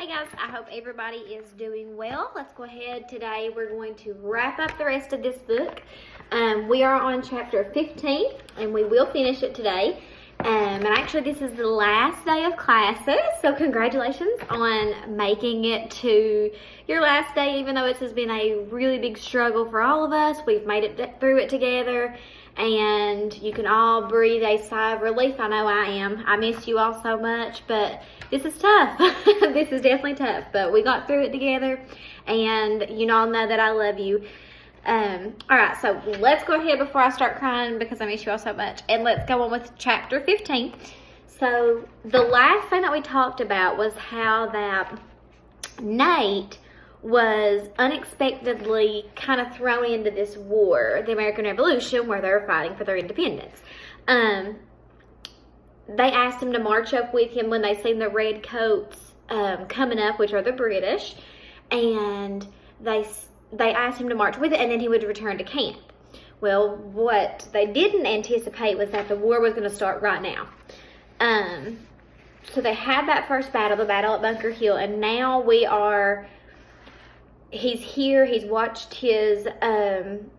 Hey guys, I hope everybody is doing well. Let's go ahead. Today we're going to wrap up the rest of this book. We are on chapter 15 and we will finish it today. And actually this is the last day of classes, so congratulations on making it to your last day, even though it has been a really big struggle for all of us. We've made it through it together and you can all breathe a sigh of relief. I know I am. I miss you all so much, but this is tough. This is definitely tough, but we got through it together and you all know that I love you. Alright, so let's go ahead before I start crying because I miss you all so much, and let's go on with chapter 15. So the last thing that we talked about was how that Nate was unexpectedly kind of thrown into this war, the American Revolution, where they were fighting for their independence. They asked him to march up with him when they seen the redcoats coming up, which are the British, and they asked him to march with it, and then he would return to camp. Well, what they didn't anticipate was that the war was going to start right now. So they had that first battle, the battle at Bunker Hill, and now he's here, he's watched his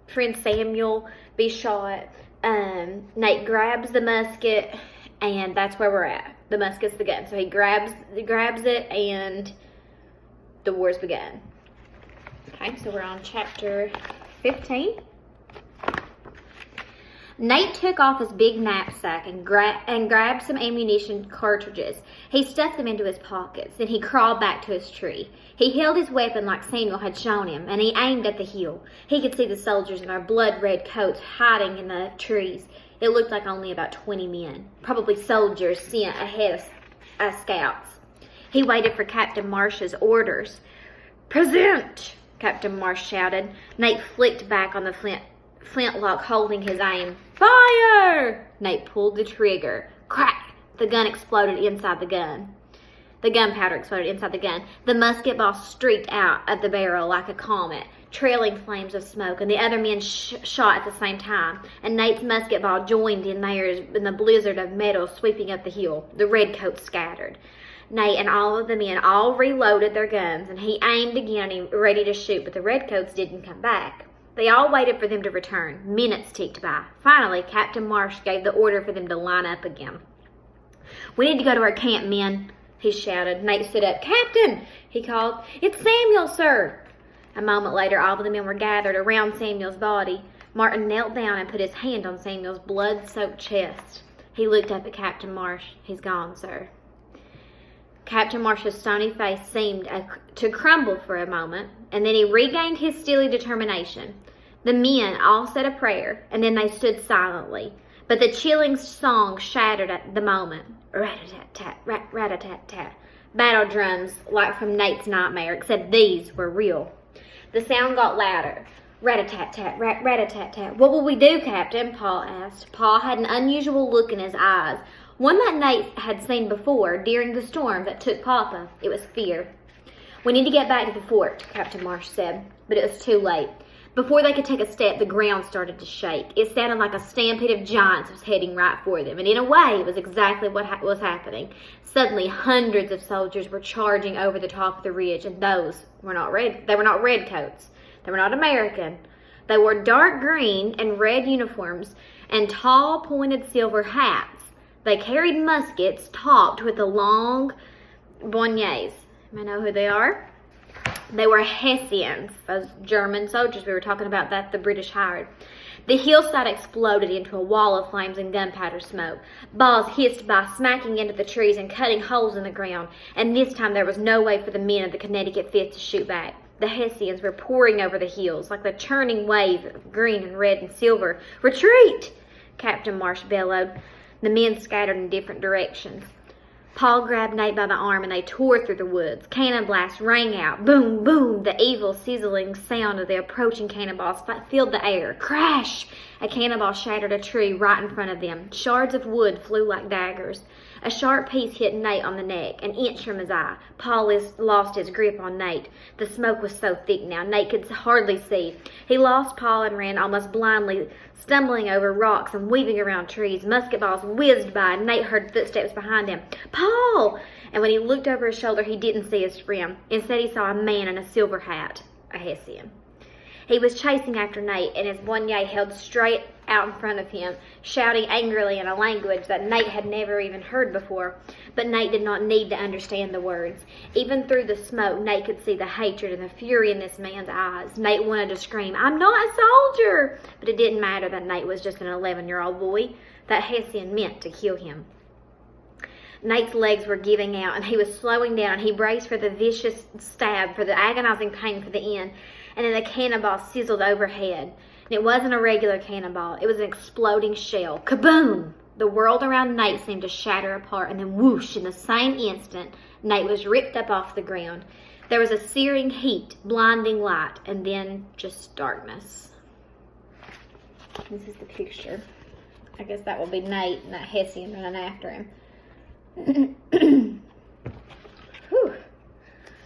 friend Samuel be shot. Nate grabs the musket, and that's where we're at. The musket's the gun. So he grabs it, and the war's begun. Okay, so we're on chapter 15. Nate took off his big knapsack and grabbed some ammunition cartridges. He stuffed them into his pockets, then he crawled back to his tree. He held his weapon like Samuel had shown him, and he aimed at the hill. He could see the soldiers in their blood-red coats hiding in the trees. It looked like only about 20 men, probably soldiers sent ahead as scouts. He waited for Captain Marsh's orders. "Present!" Captain Marsh shouted. Nate flicked back on the flintlock, holding his aim. "Fire!" Nate pulled the trigger. Crack! The gun exploded inside the gun. The gunpowder exploded inside the gun. The musket ball streaked out of the barrel like a comet, trailing flames of smoke, and the other men shot at the same time, and Nate's musket ball joined in theirs in the blizzard of metal sweeping up the hill. The redcoats scattered. Nate and all of the men all reloaded their guns, and he aimed again, ready to shoot, but the redcoats didn't come back. They all waited for them to return. Minutes ticked by. Finally, Captain Marsh gave the order for them to line up again. "We need to go to our camp, men," he shouted. Nate stood up. "Captain," he called. "It's Samuel, sir." A moment later, all of the men were gathered around Samuel's body. Martin knelt down and put his hand on Samuel's blood-soaked chest. He looked up at Captain Marsh. "He's gone, sir." Captain Marsh's stony face seemed to crumble for a moment, and then he regained his steely determination. The men all said a prayer, and then they stood silently. But the chilling song shattered at the moment. Rat-a-tat-tat, rat-rat-a-tat-tat. Battle drums like from Nate's nightmare, except these were real. The sound got louder. Rat-a-tat-tat, rat-rat-a-tat-tat. "What will we do, Captain?" Paul asked. Paul had an unusual look in his eyes, one that Nate had seen before during the storm that took Papa. It was fear. "We need to get back to the fort," Captain Marsh said, but it was too late. Before they could take a step, the ground started to shake. It sounded like a stampede of giants was heading right for them, and in a way, it was exactly what was happening. Suddenly, hundreds of soldiers were charging over the top of the ridge, and those were not redcoats. They were not American. They wore dark green and red uniforms and tall, pointed silver hats. They carried muskets topped with the long bonnets. You know who they are? They were Hessians, those German soldiers we were talking about that the British hired. The hillside exploded into a wall of flames and gunpowder smoke. Balls hissed by, smacking into the trees and cutting holes in the ground, and this time there was no way for the men of the Connecticut 5th to shoot back. The Hessians were pouring over the hills like the churning wave of green and red and silver. "Retreat!" Captain Marsh bellowed. The men scattered in different directions. Paul grabbed Nate by the arm and they tore through the woods. Cannon blasts rang out. Boom, boom. The evil, sizzling sound of the approaching cannonballs filled the air. Crash! A cannonball shattered a tree right in front of them. Shards of wood flew like daggers. A sharp piece hit Nate on the neck, an inch from his eye. Paul lost his grip on Nate. The smoke was so thick now, Nate could hardly see. He lost Paul and ran almost blindly, stumbling over rocks and weaving around trees. Musket balls whizzed by, and Nate heard footsteps behind him. "Paul!" And when he looked over his shoulder, he didn't see his friend. Instead, he saw a man in a silver hat, a Hessian. He was chasing after Nate, and his poignard held straight out in front of him, shouting angrily in a language that Nate had never even heard before. But Nate did not need to understand the words. Even through the smoke, Nate could see the hatred and the fury in this man's eyes. Nate wanted to scream, "I'm not a soldier!" But it didn't matter that Nate was just an 11-year-old boy. That Hessian meant to kill him. Nate's legs were giving out, and he was slowing down. He braced for the vicious stab, for the agonizing pain, for the end. And then the cannonball sizzled overhead. And it wasn't a regular cannonball. It was an exploding shell. Kaboom! The world around Nate seemed to shatter apart, and then whoosh, in the same instant, Nate was ripped up off the ground. There was a searing heat, blinding light, and then just darkness. This is the picture. I guess that will be Nate and that Hessian running after him. Whew.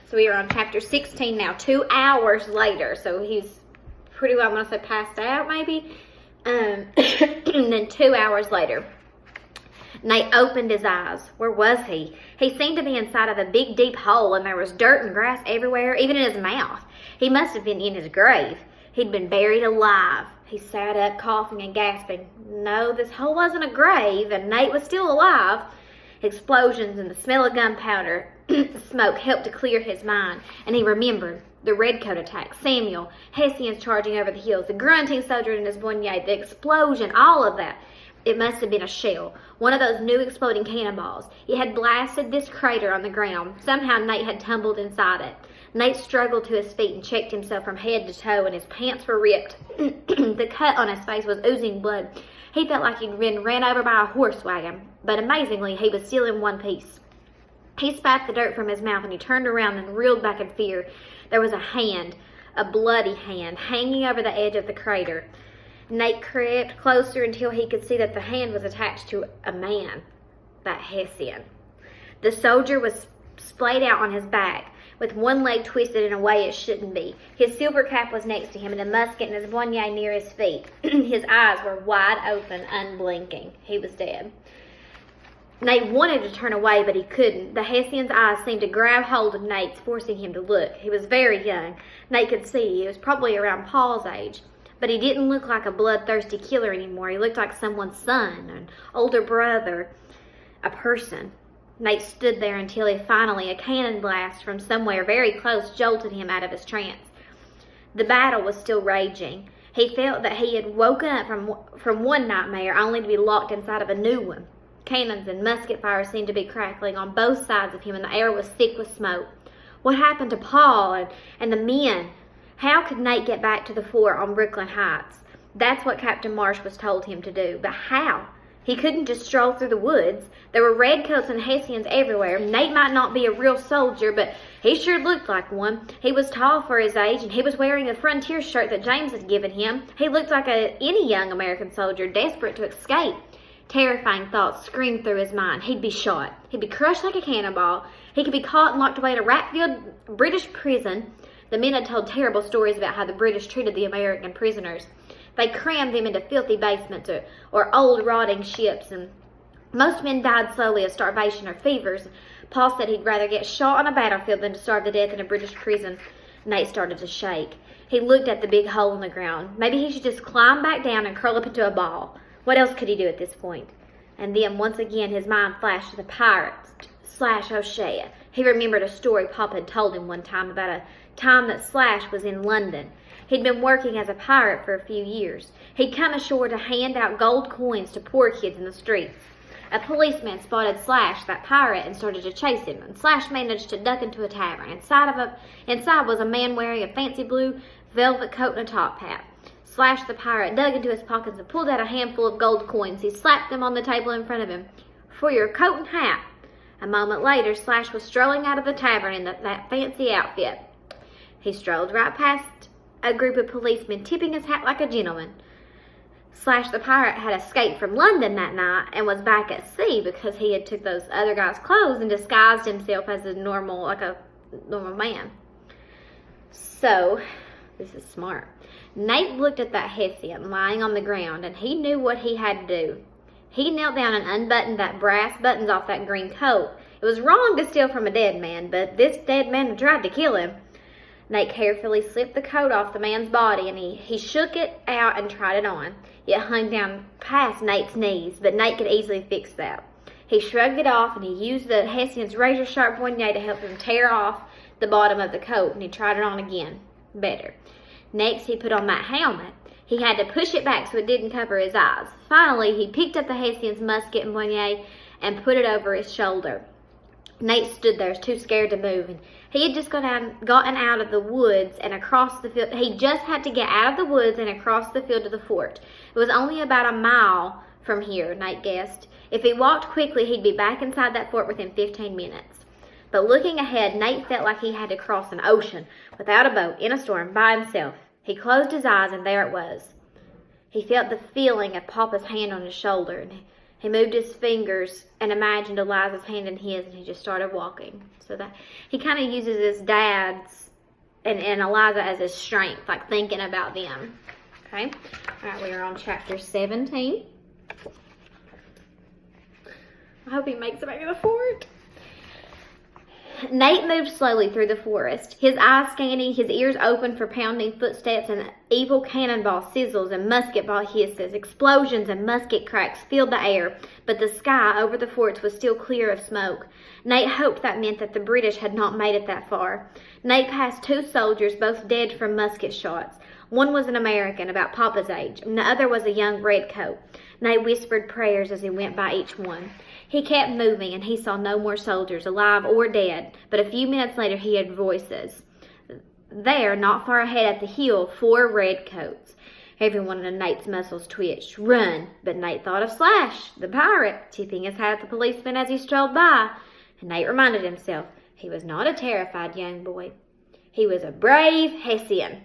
So we are on chapter 16 now, 2 hours later. So he's pretty well, I'm going to say, passed out maybe. And then 2 hours later, Nate opened his eyes. Where was he? He seemed to be inside of a big, deep hole, and there was dirt and grass everywhere, even in his mouth. He must have been in his grave. He'd been buried alive. He sat up, coughing and gasping. No, this hole wasn't a grave, and Nate was still alive. Explosions and the smell of gunpowder smoke helped to clear his mind, and he remembered the redcoat attack, Samuel, Hessians charging over the hills, the grunting soldier in his poignard, the explosion, all of that. It must have been a shell, one of those new exploding cannonballs. It had blasted this crater on the ground. Somehow Nate had tumbled inside it. Nate struggled to his feet and checked himself from head to toe, and his pants were ripped. The cut on his face was oozing blood. He felt like he'd been ran over by a horse wagon, but amazingly, he was still in one piece. He spat the dirt from his mouth, and he turned around and reeled back in fear. There was a hand, a bloody hand, hanging over the edge of the crater. Nate crept closer until he could see that the hand was attached to a man, that Hessian. The soldier was splayed out on his back, with one leg twisted in a way it shouldn't be. His silver cap was next to him, and a musket and his poignard near his feet. His eyes were wide open, unblinking. He was dead. Nate wanted to turn away, but he couldn't. The Hessian's eyes seemed to grab hold of Nate's, forcing him to look. He was very young. Nate could see he was probably around Paul's age. But he didn't look like a bloodthirsty killer anymore. He looked like someone's son, an older brother, a person. Nate stood there until finally a cannon blast from somewhere very close jolted him out of his trance. The battle was still raging. He felt that he had woken up from one nightmare only to be locked inside of a new one. Cannons and musket fire seemed to be crackling on both sides of him, and the air was thick with smoke. What happened to Paul and the men? How could Nate get back to the fort on Brooklyn Heights? That's what Captain Marsh was told him to do. But how? He couldn't just stroll through the woods. There were redcoats and Hessians everywhere. Nate might not be a real soldier, but he sure looked like one. He was tall for his age, and he was wearing a frontier shirt that James had given him. He looked like any young American soldier, desperate to escape. Terrifying thoughts screamed through his mind. He'd be shot. He'd be crushed like a cannonball. He could be caught and locked away in a rat-filled British prison. The men had told terrible stories about how the British treated the American prisoners. They crammed them into filthy basements or old rotting ships, and most men died slowly of starvation or fevers. Paul said he'd rather get shot on a battlefield than to starve to death in a British prison. Nate started to shake. He looked at the big hole in the ground. Maybe he should just climb back down and curl up into a ball. What else could he do at this point? And then once again his mind flashed to the pirates / O'Shea. He remembered a story Papa had told him one time about a time that Slash was in London. He'd been working as a pirate for a few years. He'd come ashore to hand out gold coins to poor kids in the streets. A policeman spotted Slash, that pirate, and started to chase him, and Slash managed to duck into a tavern. Inside was a man wearing a fancy blue velvet coat and a top hat. Slash the pirate dug into his pockets and pulled out a handful of gold coins. He slapped them on the table in front of him. "For your coat and hat." A moment later, Slash was strolling out of the tavern in that fancy outfit. He strolled right past a group of policemen, tipping his hat like a gentleman. Slash the pirate had escaped from London that night and was back at sea because he had took those other guys' clothes and disguised himself as a normal man. So, this is smart. Nate looked at that Hessian lying on the ground, and he knew what he had to do. He knelt down and unbuttoned that brass buttons off that green coat. It It was wrong to steal from a dead man, but this dead man had tried to kill him. Nate carefully slipped the coat off the man's body, and he shook it out and tried it on. It hung down past Nate's knees, but Nate could easily fix that. He shrugged it off, and he used the Hessian's razor-sharp poignée to help him tear off the bottom of the coat, and he tried it on again. Better. Next, he put on that helmet. He had to push it back so it didn't cover his eyes. Finally, he picked up the Hessian's musket and poignée and put it over his shoulder. Nate stood there, too scared to move, and he had just gotten out of the woods and across the field. He just had to get out of the woods and across the field to the fort. It was only about a mile from here, Nate guessed. If he walked quickly, he'd be back inside that fort within 15 minutes. But looking ahead, Nate felt like he had to cross an ocean without a boat, in a storm, by himself. He closed his eyes, and there it was. He felt the feeling of Papa's hand on his shoulder, and he moved his fingers and imagined Eliza's hand in his, and he just started walking. So that he kind of uses his dad's and Eliza as his strength, like thinking about them. Okay? All right, we are on chapter 17. I hope he makes it back to the fort. Nate moved slowly through the forest, his eyes scanning, his ears open for pounding footsteps and evil cannonball sizzles and musket ball hisses. Explosions and musket cracks filled the air, but the sky over the forts was still clear of smoke. Nate hoped that meant that the British had not made it that far. Nate passed 2 soldiers, both dead from musket shots. One was an American, about Papa's age, and the other was a young redcoat. Nate whispered prayers as he went by each one. He kept moving, and he saw no more soldiers, alive or dead, but a few minutes later he heard voices. There, not far ahead at the hill, 4 redcoats. Every one of Nate's muscles twitched. Run! But Nate thought of Slash, the pirate, tipping his hat at the policeman as he strolled by. And Nate reminded himself he was not a terrified young boy. He was a brave Hessian.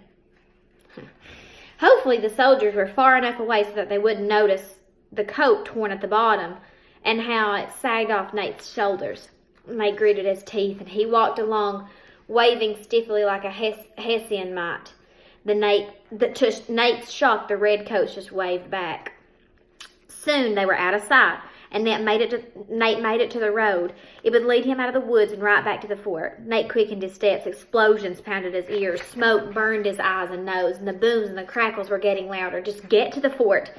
Hopefully the soldiers were far enough away so that they wouldn't notice the coat torn at the bottom and how it sagged off Nate's shoulders. Nate gritted his teeth, and he walked along, waving stiffly like a Hessian might. To Nate's shock, the redcoats just waved back. Soon they were out of sight, and Nate made it to the road. It would lead him out of the woods and right back to the fort. Nate quickened his steps. Explosions pounded his ears. Smoke burned his eyes and nose, and the booms and the crackles were getting louder. Just get to the fort,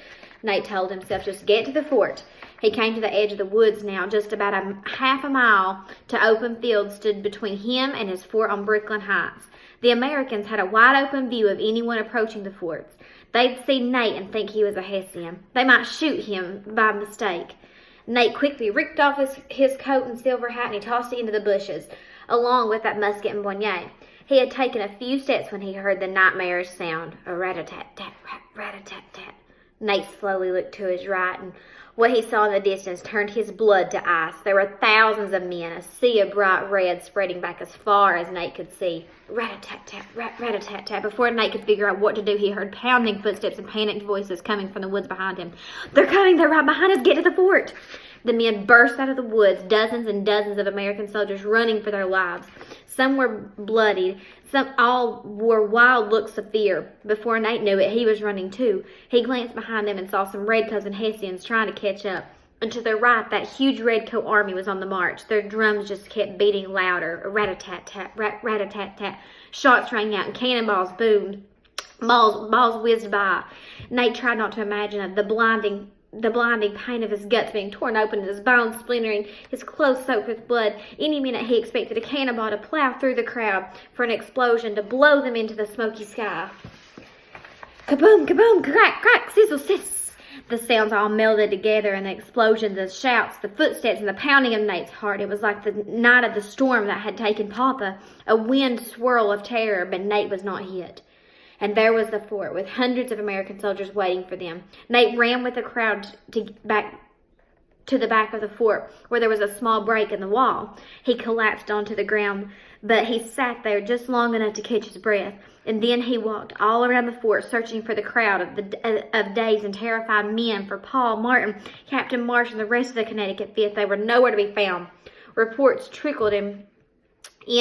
Nate told himself. Just get to the fort. He came to the edge of the woods now. Just about half a mile to open field stood between him and his fort on Brooklyn Heights. The Americans had a wide open view of anyone approaching the forts. They'd see Nate and think he was a Hessian. They might shoot him by mistake. Nate quickly ripped off his coat and silver hat, and he tossed it into the bushes, along with that musket and poignée. He had taken a few steps when he heard the nightmarish sound, a rat-a-tat-tat, rat-a-tat-tat. Nate slowly looked to his right, and what he saw in the distance turned his blood to ice. There were thousands of men, a sea of bright red spreading back as far as Nate could see. Rat-a-tat-tat, rat-a-tat-tat. Before Nate could figure out what to do, he heard pounding footsteps and panicked voices coming from the woods behind him. They're coming! They're right behind us! Get to the fort! The men burst out of the woods, dozens and dozens of American soldiers running for their lives. Some were bloodied. Some all wore wild looks of fear. Before Nate knew it, he was running too. He glanced behind him and saw some redcoats and Hessians trying to catch up. And to their right, that huge redcoat army was on the march. Their drums just kept beating louder. Rat-a-tat-tat, rat-a-tat-tat. Shots rang out and cannonballs boomed. Balls whizzed by. Nate tried not to imagine the blinding pain of his guts being torn open and his bones splintering, his clothes soaked with blood. Any minute he expected a cannonball to plow through the crowd, for an explosion to blow them into the smoky sky. Kaboom, kaboom, crack, crack, sizzle, siss. The sounds all melded together, and the explosions, the shouts, the footsteps, and the pounding of Nate's heart. It was like the night of the storm that had taken Papa, a wind swirl of terror, but Nate was not hit. And there was the fort, with hundreds of American soldiers waiting for them. Nate ran with the crowd back to the back of the fort, where there was a small break in the wall. He collapsed onto the ground, but he sat there just long enough to catch his breath. And then he walked all around the fort, searching for the crowd of dazed and terrified men, for Paul, Martin, Captain Marsh, and the rest of the Connecticut Fifth. They were nowhere to be found. Reports trickled in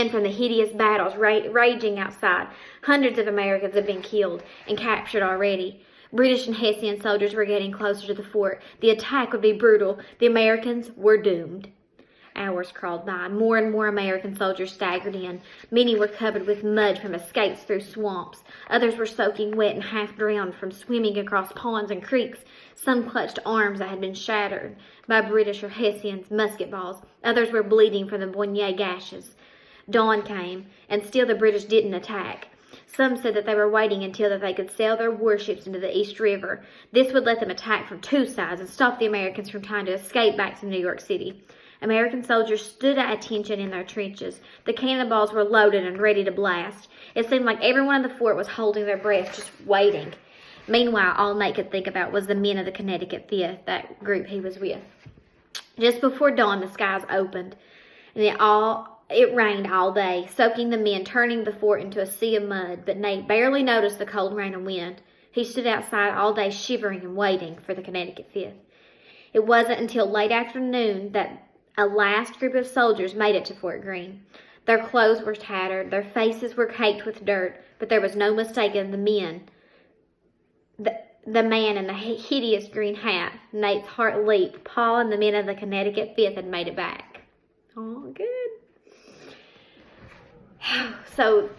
from the hideous battles raging outside. Hundreds of Americans had been killed and captured already. British and Hessian soldiers were getting closer to the fort. The attack would be brutal. The Americans were doomed. Hours crawled by. More and more American soldiers staggered in. Many were covered with mud from escapes through swamps. Others were soaking wet and half drowned from swimming across ponds and creeks. Some clutched arms that had been shattered by British or Hessians' musket balls. Others were bleeding from the poignant gashes. Dawn came, and still the British didn't attack. Some said that they were waiting until that they could sail their warships into the East River. This would let them attack from two sides and stop the Americans from trying to escape back to New York City. American soldiers stood at attention in their trenches. The cannonballs were loaded and ready to blast. It seemed like everyone in the fort was holding their breath, just waiting. Meanwhile, all Nate could think about was the men of the Connecticut 5th, that group he was with. Just before dawn, the skies opened, and it rained all day, soaking the men, turning the fort into a sea of mud, but Nate barely noticed the cold rain and wind. He stood outside all day shivering and waiting for the Connecticut 5th. It wasn't until late afternoon that a last group of soldiers made it to Fort Greene. Their clothes were tattered, their faces were caked with dirt, but there was no mistaking the men. The man in the hideous green hat. Nate's heart leaped. Paul and the men of the Connecticut 5th had made it back. Oh, good. So,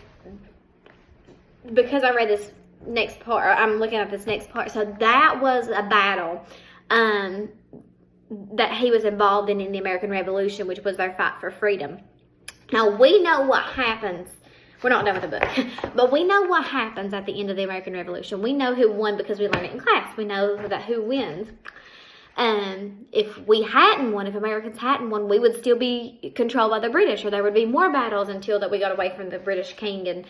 because I read this next part, I'm looking at this next part. So that was a battle that he was involved in the American Revolution, which was their fight for freedom. Now, we know what happens. We're not done with the book, but we know what happens at the end of the American Revolution. We know who won because we learned it in class. We know that who wins. If we hadn't won, if Americans hadn't won, we would still be controlled by the British, or there would be more battles until that we got away from the British king,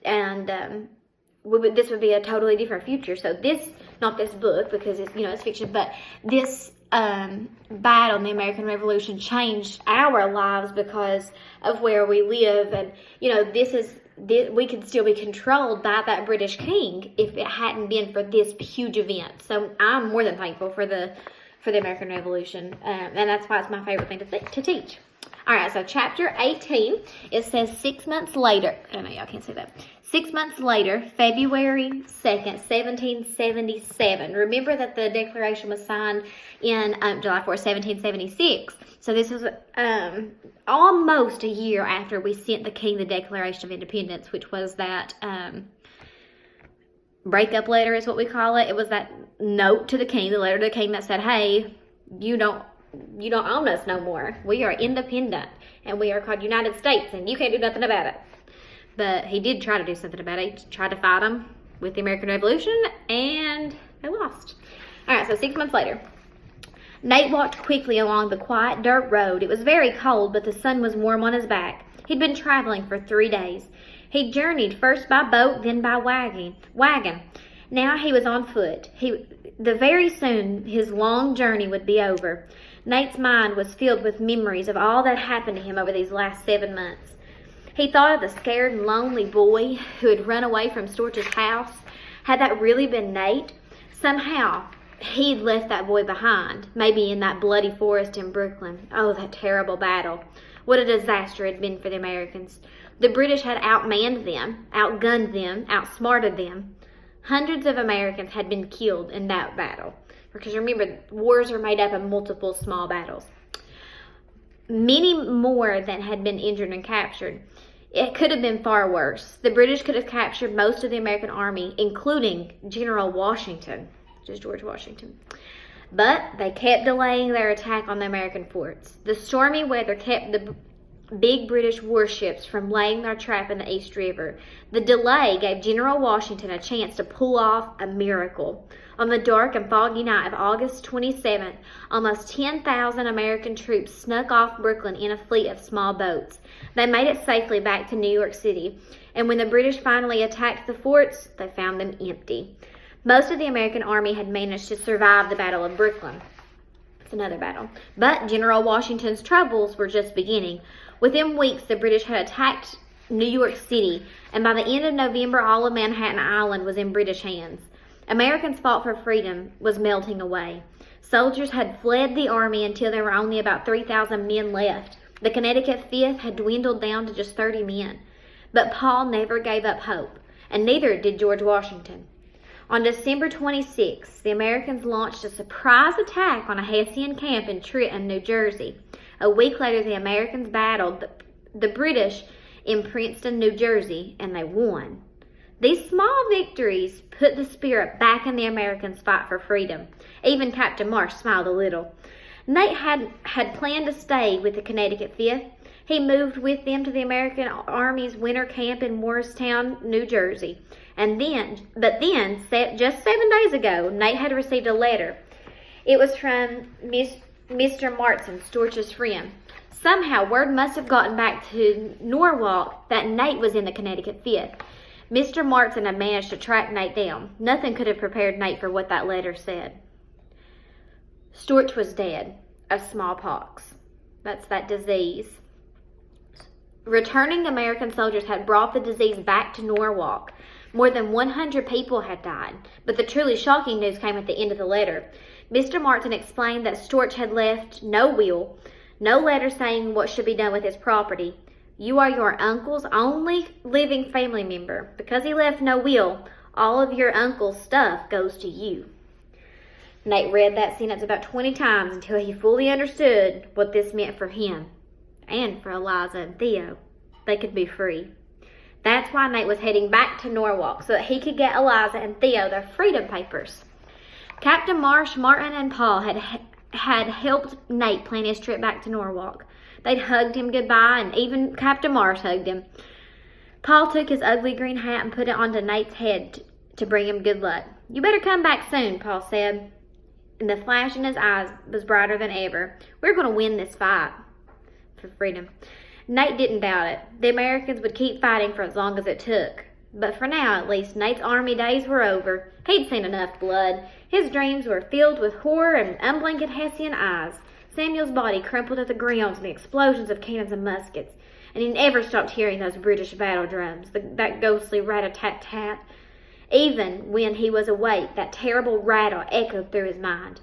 and this would be a totally different future. So this, not this book because it's fiction, but this battle in the American Revolution changed our lives because of where we live, and we could still be controlled by that British king if it hadn't been for this huge event. So I'm more than thankful for the American Revolution, and that's why it's my favorite thing to teach. All right, so chapter 18, it says 6 months later. Oh, no, y'all can't see that. 6 months later, February 2nd, 1777. Remember that the Declaration was signed in July 4th, 1776. So this was almost a year after we sent the King the Declaration of Independence, which was that breakup letter is what we call it. It was that note to the King, the letter to the King that said, hey, you don't own us no more. We are independent, and we are called United States, and you can't do nothing about it. But he did try to do something about it. He tried to fight them with the American Revolution, and they lost. All right, so 6 months later, Nate walked quickly along the quiet dirt road. It was very cold, but the sun was warm on his back. He'd been traveling for 3 days. He journeyed first by boat, then by wagon. Now he was on foot. Very soon his long journey would be over. Nate's mind was filled with memories of all that happened to him over these last 7 months. He thought of the scared and lonely boy who had run away from Storch's house. Had that really been Nate? Somehow he'd left that boy behind, maybe in that bloody forest in Brooklyn. Oh, that terrible battle. What a disaster it had been for the Americans. The British had outmanned them, outgunned them, outsmarted them. Hundreds of Americans had been killed in that battle. Because remember, wars are made up of multiple small battles. Many more than had been injured and captured. It could have been far worse. The British could have captured most of the American army, including General Washington, which is George Washington. But they kept delaying their attack on the American forts. The stormy weather kept the big British warships from laying their trap in the East River. The delay gave General Washington a chance to pull off a miracle. On the dark and foggy night of August 27th, almost 10,000 American troops snuck off Brooklyn in a fleet of small boats. They made it safely back to New York City, and when the British finally attacked the forts, they found them empty. Most of the American army had managed to survive the Battle of Brooklyn. It's another battle. But General Washington's troubles were just beginning. Within weeks, the British had attacked New York City, and by the end of November, all of Manhattan Island was in British hands. Americans' fight for freedom was melting away. Soldiers had fled the army until there were only about 3,000 men left. The Connecticut 5th had dwindled down to just 30 men. But Paul never gave up hope, and neither did George Washington. On December 26, the Americans launched a surprise attack on a Hessian camp in Trenton, New Jersey. A week later, the Americans battled the British in Princeton, New Jersey, and they won. These small victories put the spirit back in the Americans' fight for freedom. Even Captain Marsh smiled a little. Nate had planned to stay with the Connecticut 5th. He moved with them to the American Army's winter camp in Morristown, New Jersey. Just 7 days ago, Nate had received a letter. It was from Mr. Martin, Storch's friend. Somehow, word must have gotten back to Norwalk that Nate was in the Connecticut 5th. Mr. Martin had managed to track Nate down. Nothing could have prepared Nate for what that letter said. Storch was dead of smallpox. That's that disease. Returning American soldiers had brought the disease back to Norwalk. More than 100 people had died, but the truly shocking news came at the end of the letter. Mr. Martin explained that Storch had left no will, no letter saying what should be done with his property. You are your uncle's only living family member. Because he left no will, all of your uncle's stuff goes to you. Nate read that sentence about 20 times until he fully understood what this meant for him and for Eliza and Theo. They could be free. That's why Nate was heading back to Norwalk, so that he could get Eliza and Theo their freedom papers. Captain Marsh, Martin, and Paul had helped Nate plan his trip back to Norwalk. They'd hugged him goodbye, and even Captain Marsh hugged him. Paul took his ugly green hat and put it onto Nate's head to bring him good luck. You better come back soon, Paul said, and the flash in his eyes was brighter than ever. We're going to win this fight for freedom. Nate didn't doubt it. The Americans would keep fighting for as long as it took. But for now, at least, Nate's army days were over. He'd seen enough blood. His dreams were filled with horror and unblinking Hessian eyes. Samuel's body crumpled at the ground to the explosions of cannons and muskets, and he never stopped hearing those British battle drums, that ghostly rat-a-tat-tat. Even when he was awake, that terrible rattle echoed through his mind.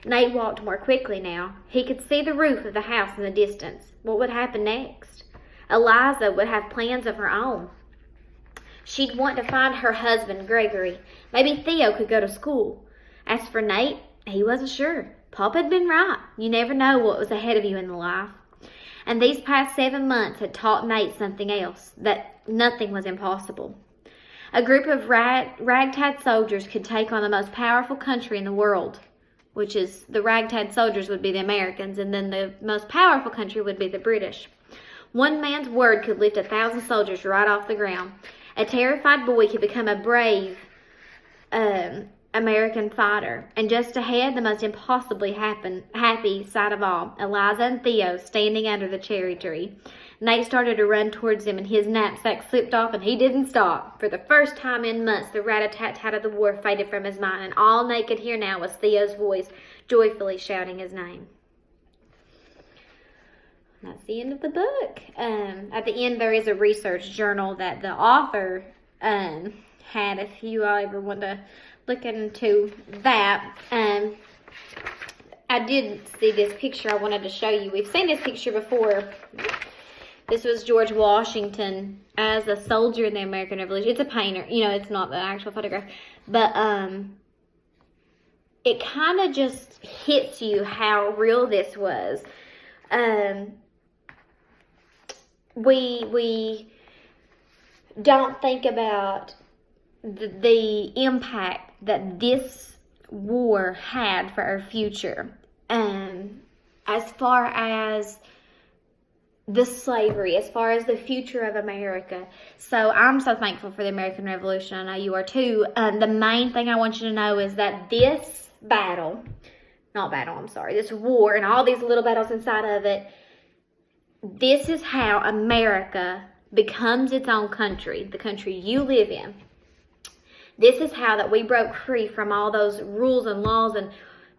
Nate walked more quickly now. He could see the roof of the house in the distance. What would happen next? Eliza would have plans of her own. She'd want to find her husband, Gregory. Maybe Theo could go to school. As for Nate, he wasn't sure. Papa had been right. You never know what was ahead of you in life. And these past 7 months had taught Nate something else, that nothing was impossible. A group of ragtag soldiers could take on the most powerful country in the world, which is the ragtag soldiers would be the Americans, and then the most powerful country would be the British. One man's word could lift 1,000 soldiers right off the ground. A terrified boy could become a brave American fighter. And just ahead, the most impossibly happy sight of all, Eliza and Theo standing under the cherry tree. Nate started to run towards him, and his knapsack slipped off, and he didn't stop. For the first time in months, the rat-a-tat-tat of the war faded from his mind, and all Nate could hear now was Theo's voice joyfully shouting his name. That's the end of the book. At the end, there is a research journal that the author had, if you all ever want to look into that. I did see this picture I wanted to show you. We've seen this picture before. This was George Washington as a soldier in the American Revolution. It's a painter. You know, it's not the actual photograph. But it kind of just hits you how real this was. We don't think about the impact that this war had for our future. As far as the slavery, as far as the future of America. So I'm so thankful for the American Revolution. I know you are too. The main thing I want you to know is that this this war and all these little battles inside of it, this is how America becomes its own country, the country you live in. This is how that we broke free from all those rules and laws and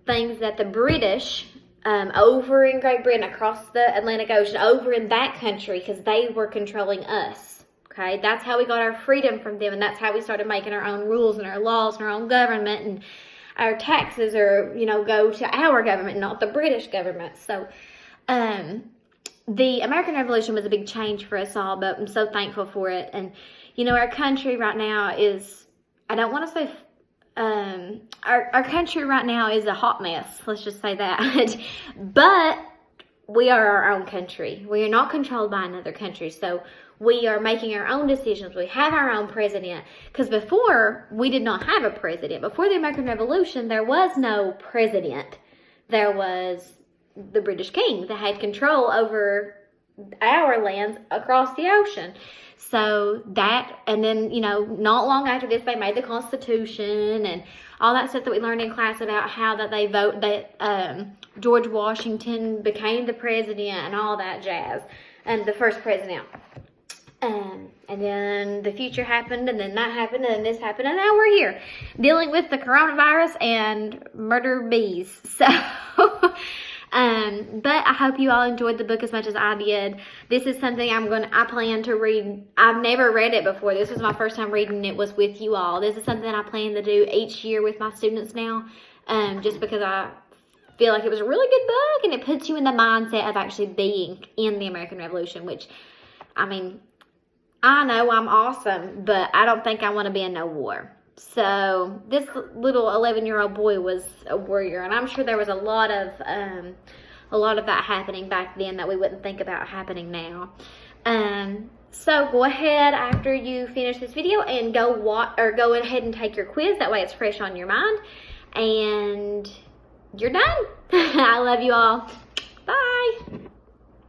things that the British over in Great Britain, across the Atlantic Ocean, over in that country, because they were controlling us. Okay, that's how we got our freedom from them, and that's how we started making our own rules and our laws and our own government, and our taxes are, go to our government, not the British government. So, the American Revolution was a big change for us all, but I'm so thankful for it. And, our country right now is, I don't want to say, our country right now is a hot mess. Let's just say that. But we are our own country. We are not controlled by another country. So we are making our own decisions. We have our own president. Because before, we did not have a president. Before the American Revolution, there was no president. There was the British king that had control over our lands across the ocean. So that, and then, not long after this, they made the Constitution and all that stuff that we learned in class about how that they vote, that George Washington became the president and all that jazz, and the first president. And then the future happened, and then that happened, and then this happened, and now we're here dealing with the coronavirus and murder bees. So, but I hope you all enjoyed the book as much as I did. This is something I plan to read. I've never read it before. This was my first time reading it was with you all. This is something I plan to do each year with my students now, just because I feel like it was a really good book, and it puts you in the mindset of actually being in the American Revolution, which, I mean, I know I'm awesome, but I don't think I want to be in no war. So this little 11-year-old boy was a warrior, and I'm sure there was a lot of that happening back then that we wouldn't think about happening now. So go ahead after you finish this video and go ahead and take your quiz. That way it's fresh on your mind, and you're done. I love you all. Bye.